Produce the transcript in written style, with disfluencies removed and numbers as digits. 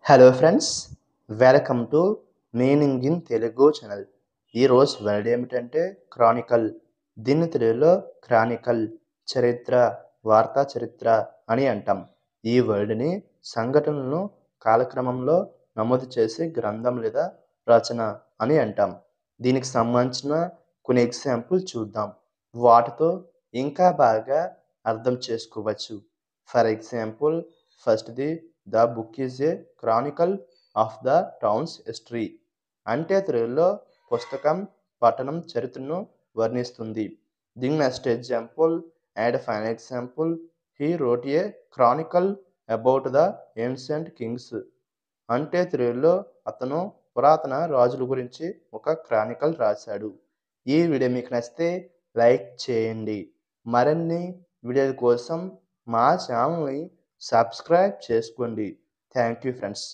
Hello friends, welcome to meaning in Telugu channel. ఈరోజు word ఏమిటంటే Chronicle. దీన్ని తెలుగులో క్రానికల్, చరిత్ర, వార్తా చరిత్ర అని అంటాం. ఈ వర్డ్ని సంఘటనలను కాలక్రమంలో నమోదు చేసే గ్రంథం లేదా రచన అని అంటాం. దీనికి సంబంధించిన కొన్ని ఎగ్జాంపుల్ చూద్దాం. వాటితో ఇంకా బాగా అర్థం చేసుకోవచ్చు. ఫర్ ఎగ్జాంపుల్, ఫస్ట్ది the book is a Chronicle of the towns history. అంటే తెలుగులో పుస్తకం పట్టణం చరిత్రను వర్ణిస్తుంది. దీని next example and final example, he wrote a Chronicle about the ancient Kings. అంటే తెలుగులో అతను పురాతన రాజుల గురించి ఒక క్రానికల్ రాశాడు. ఈ వీడియో మీకు నచ్చితే లైక్ చేయండి. మరిన్ని వీడియోల కోసం మా ఛానల్ని సబ్స్క్రైబ్ చేసుకోండి. Thank you friends.